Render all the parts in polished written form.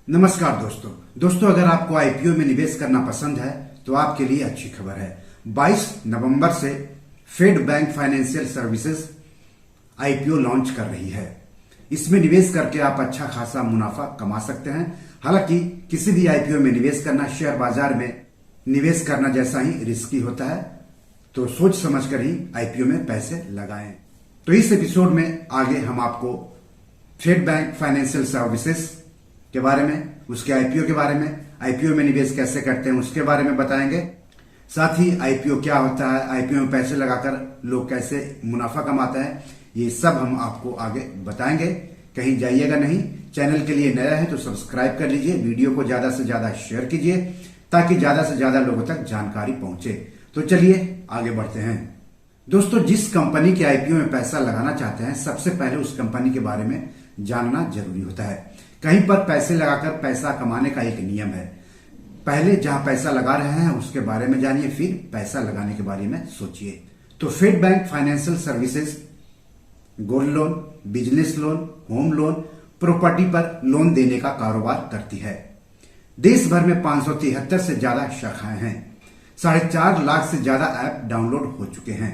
नमस्कार दोस्तों अगर आपको आईपीओ में निवेश करना पसंद है तो आपके लिए अच्छी खबर है। 22 नवंबर से Fed bank financial services IPO launch कर रही है। इसमें निवेश करके आप अच्छा खासा मुनाफा कमा सकते हैं। हालांकि किसी भी आईपीओ में निवेश करना शेयर बाजार में निवेश करना जैसा ही रिस्की होता है, तो सोच समझकर ही आईपीओ में पैसे लगाएं। तो इस एपिसोड में आगे हम आपको फेड बैंक फाइनेंशियल सर्विसेज के बारे में, उसके आईपीओ के बारे में, आईपीओ में निवेश कैसे करते हैं उसके बारे में बताएंगे। साथ ही आईपीओ क्या होता है, आईपीओ में पैसे लगाकर लोग कैसे मुनाफा कमाते हैं, ये सब हम आपको आगे बताएंगे। कहीं जाइएगा नहीं। चैनल के लिए नया है तो सब्सक्राइब कर लीजिए, वीडियो को ज्यादा से ज्यादा शेयर कीजिए ताकि ज्यादा से ज्यादा लोगों तक जानकारी पहुंचे। तो चलिए आगे बढ़ते हैं। दोस्तों, जिस कंपनी के आईपीओ में पैसा लगाना चाहते हैं, सबसे पहले उस कंपनी के बारे में जानना जरूरी होता है। कहीं पर पैसे लगाकर पैसा कमाने का एक नियम है। पहले जहां पैसा लगा रहे हैं उसके बारे में जानिए, फिर पैसा लगाने के बारे में सोचिए। तो Fed bank financial services gold loan, business loan, home loan, property पर लोन देने का कारोबार करती है। देश भर में 573 से ज्यादा शाखाएं हैं। 4.5 लाख से ज्यादा ऐप डाउनलोड हो चुके हैं।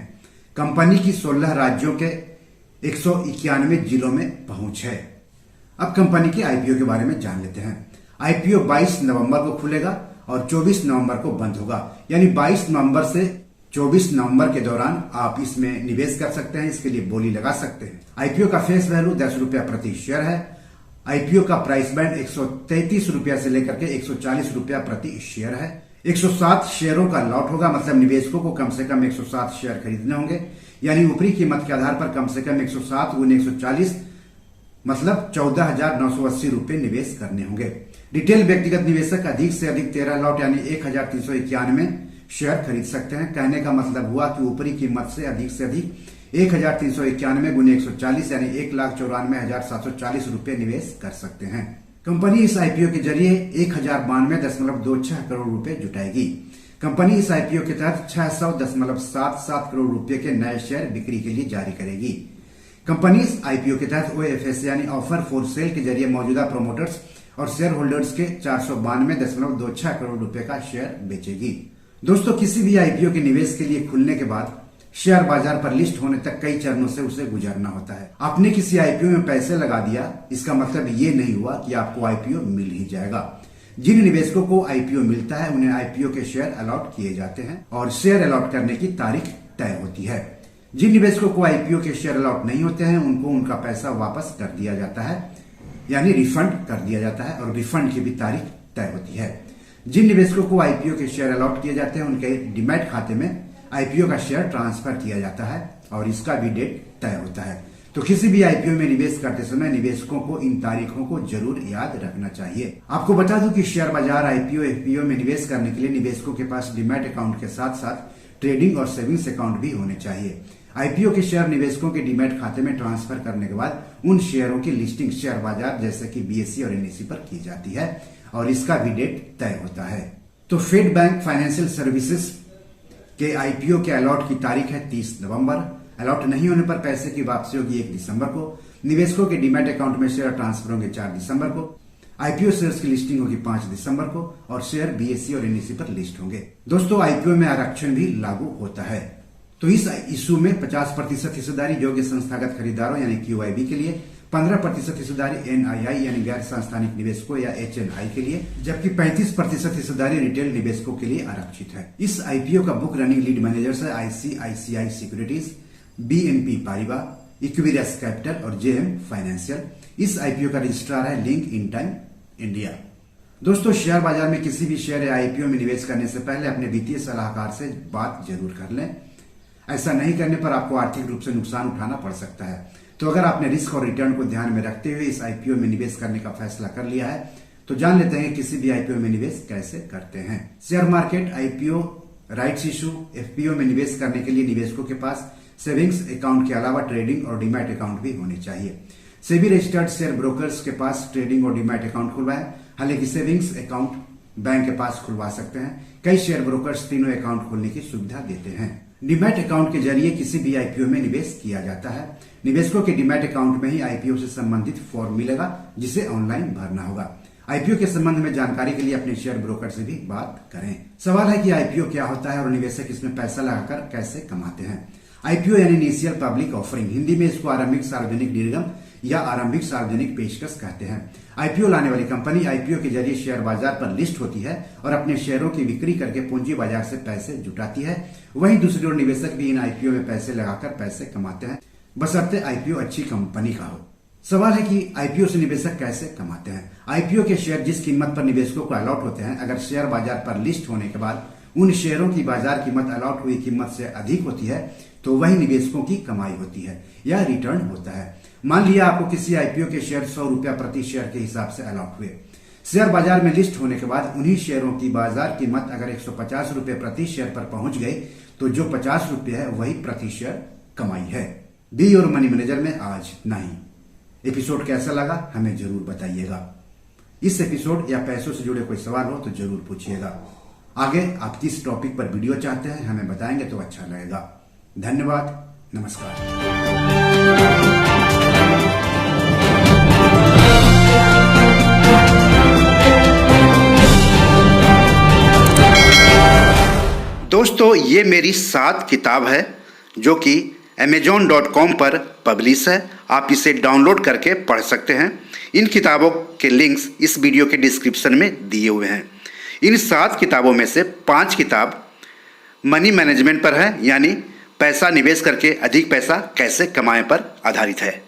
कंपनी की 16 राज्यों के 191 जिलों में पहुंच है। अब कंपनी के आईपीओ के बारे में जान लेते हैं। आईपीओ 22 नवंबर को खुलेगा और 24 नवंबर को बंद होगा। यानी 22 नवंबर से 24 नवंबर के दौरान आप इसमें निवेश कर सकते हैं, इसके लिए बोली लगा सकते हैं। आईपीओ का फेस वैल्यू 10 रुपया प्रति शेयर है। आईपीओ का प्राइस बैंड 133 रुपया से लेकर के 140 रुपया प्रति शेयर है। 107 शेयरों का लॉट होगा, मतलब निवेशकों को कम से कम 107 शेयर खरीदने होंगे। यानी ऊपरी कीमत के आधार पर कम से कम 107 गुने 140 मतलब 14,980 रुपए निवेश करने होंगे। रिटेल व्यक्तिगत निवेशक अधिक से अधिक 13 लॉट यानी 1,391 शेयर खरीद सकते हैं। कहने का मतलब हुआ कि ऊपरी कीमत से अधिक 1,391 गुने 140 यानी 1,94,740 रुपए निवेश कर सकते हैं। कंपनी इस आईपीओ के जरिए 1,092.26 करोड़ रुपए जुटाएगी। कंपनी इस आईपीओ के तहत 600.77 करोड़ रुपए के नए शेयर बिक्री के लिए जारी करेगी। कंपनी इस आईपीओ के तहत ओएफएस यानी ऑफर फॉर सेल के जरिए मौजूदा प्रोमोटर्स और शेयर होल्डर्स के 492.26 करोड़ रुपए का शेयर बेचेगी। दोस्तों, किसी भी आईपीओ के निवेश के लिए खुलने के बाद शेयर बाजार पर लिस्ट होने तक कई चरणों से उसे गुजरना होता है। आपने किसी आईपीओ में पैसे लगा दिया, इसका मतलब ये नहीं हुआ कि आपको आईपीओ मिल ही जाएगा। जिन निवेशकों को आईपीओ मिलता है उन्हें आईपीओ के शेयर अलॉट किए जाते हैं और शेयर अलॉट करने की तारीख तय होती है। जिन निवेशकों को आईपीओ के शेयर अलॉट नहीं होते हैं उनको उनका पैसा वापस कर दिया जाता है, यानी रिफंड कर दिया जाता है और रिफंड की भी तारीख तय होती है। जिन निवेशकों को आईपीओ के शेयर अलॉट किए जाते हैं उनके डीमैट खाते में आईपीओ का शेयर ट्रांसफर किया जाता है और इसका भी डेट तय होता है। तो किसी भी आईपीओ में निवेश करते समय निवेशकों को इन तारीखों को जरूर याद रखना चाहिए। आपको बता दूं कि शेयर बाजार, आईपीओ, एफपीओ में निवेश करने के लिए निवेशकों के पास डीमैट अकाउंट के साथ साथ ट्रेडिंग और सेविंग्स अकाउंट भी होने चाहिए। आईपीओ के शेयर निवेशकों के डीमैट खाते में ट्रांसफर करने के बाद उन शेयरों की लिस्टिंग शेयर बाजार जैसे कि बीएसई और एनएसई पर की जाती है और इसका भी डेट तय होता है। तो फेड बैंक फाइनेंशियल सर्विसेज के आईपीओ के अलॉट की तारीख है 30 नवंबर। अलॉट नहीं होने पर पैसे की वापसी होगी 1 दिसंबर को। निवेशकों के डीमैट अकाउंट में शेयर ट्रांसफर होंगे 4 दिसंबर को। आईपीओ शेयर्स की लिस्टिंग होगी 5 दिसंबर को और शेयर बीएसई और एनएसई पर लिस्ट होंगे। दोस्तों, आईपीओ में आरक्षण भी लागू होता है। तो इस इशू में 50% हिस्सेदारी योग्य संस्थागत खरीदारों यानी क्यूआईबी के लिए, 15% हिस्सेदारी एनआईआई यानी गैर संस्थानिक निवेशकों या एचएनआई के लिए, जबकि 35% हिस्सेदारी रिटेल निवेशकों के लिए आरक्षित है। इस आईपीओ का बुक रनिंग लीड मैनेजर्स है ICICI securities, BNP Paribas, Equirus capital और जेएम फाइनेंशियल। इस आईपीओ का रजिस्ट्रार है लिंक इन टाइम इंडिया। दोस्तों, शेयर बाजार में किसी भी शेयर या आईपीओ में निवेश करने से पहले अपने वित्तीय सलाहकार से बात जरूर कर लें। ऐसा नहीं करने पर आपको आर्थिक रूप से नुकसान उठाना पड़ सकता है। तो अगर आपने रिस्क और रिटर्न को ध्यान में रखते हुए इस आईपीओ में निवेश करने का फैसला कर लिया है तो जान लेते हैं किसी भी आईपीओ में निवेश कैसे करते हैं। Share market, IPO, rights issue, FPO में निवेश करने के लिए निवेशकों के पास सेविंग्स अकाउंट के अलावा ट्रेडिंग और डीमैट अकाउंट भी होने चाहिए। सेबी रजिस्टर्ड शेयर ब्रोकर्स के पास ट्रेडिंग और डीमैट अकाउंट खुलवाएं। हालांकि सेविंग्स अकाउंट बैंक के पास खुलवा सकते हैं। कई शेयर ब्रोकर्स तीनों अकाउंट खोलने की सुविधा देते हैं। डीमैट अकाउंट के जरिए किसी भी आईपीओ में निवेश किया जाता है। निवेशकों के डीमैट अकाउंट में ही आईपीओ से संबंधित फॉर्म मिलेगा जिसे ऑनलाइन भरना होगा। आईपीओ के संबंध में जानकारी के लिए अपने शेयर ब्रोकर से भी बात करें। सवाल है कि आईपीओ क्या होता है और निवेशक इसमें पैसा लगाकर कैसे कमाते हैं। आईपीओ यानी इनिशियल पब्लिक ऑफरिंग, हिंदी में इसको आरंभिक सार्वजनिक निर्गम या आरंभिक सार्वजनिक पेशकश कहते हैं। आईपीओ लाने वाली कंपनी आईपीओ के जरिए शेयर बाजार पर लिस्ट होती है और अपने शेयरों की बिक्री करके पूंजी बाजार से पैसे जुटाती है। वहीं दूसरी ओर निवेशक भी इन आईपीओ में पैसे लगाकर पैसे कमाते हैं, बशर्ते आईपीओ अच्छी कंपनी का हो। सवाल है कि आईपीओ से निवेशक कैसे कमाते हैं। आईपीओ के शेयर जिस कीमत पर निवेशकों को अलॉट होते हैं, अगर शेयर बाजार पर लिस्ट होने के बाद उन शेयरों की बाजार कीमत अलॉट हुई कीमत से अधिक होती है तो वही निवेशकों की कमाई होती है या रिटर्न होता है। मान लिया आपको किसी आईपीओ के शेयर 100 रुपया प्रति शेयर के हिसाब से अलॉट हुए। शेयर बाजार में लिस्ट होने के बाद उन्हीं शेयरों की बाजार कीमत अगर 150 रुपये प्रति शेयर पर पहुंच गई तो जो 50 रुपये है वही प्रति शेयर कमाई है। बी योर मनी मैनेजर में आज नहीं। एपिसोड कैसा लगा हमें जरूर बताइएगा। इस एपिसोड या पैसों से जुड़े कोई सवाल हो तो जरूर पूछिएगा। आगे आप किस टॉपिक पर वीडियो चाहते हैं हमें बताएंगे तो अच्छा लगेगा। धन्यवाद, नमस्कार। दोस्तों, ये मेरी 7 किताब है जो कि amazon.com पर पब्लिश है। आप इसे डाउनलोड करके पढ़ सकते हैं। इन किताबों के लिंक्स इस वीडियो के डिस्क्रिप्शन में दिए हुए हैं। इन 7 किताबों में से 5 किताब मनी मैनेजमेंट पर है, यानी पैसा निवेश करके अधिक पैसा कैसे कमाएं पर आधारित है।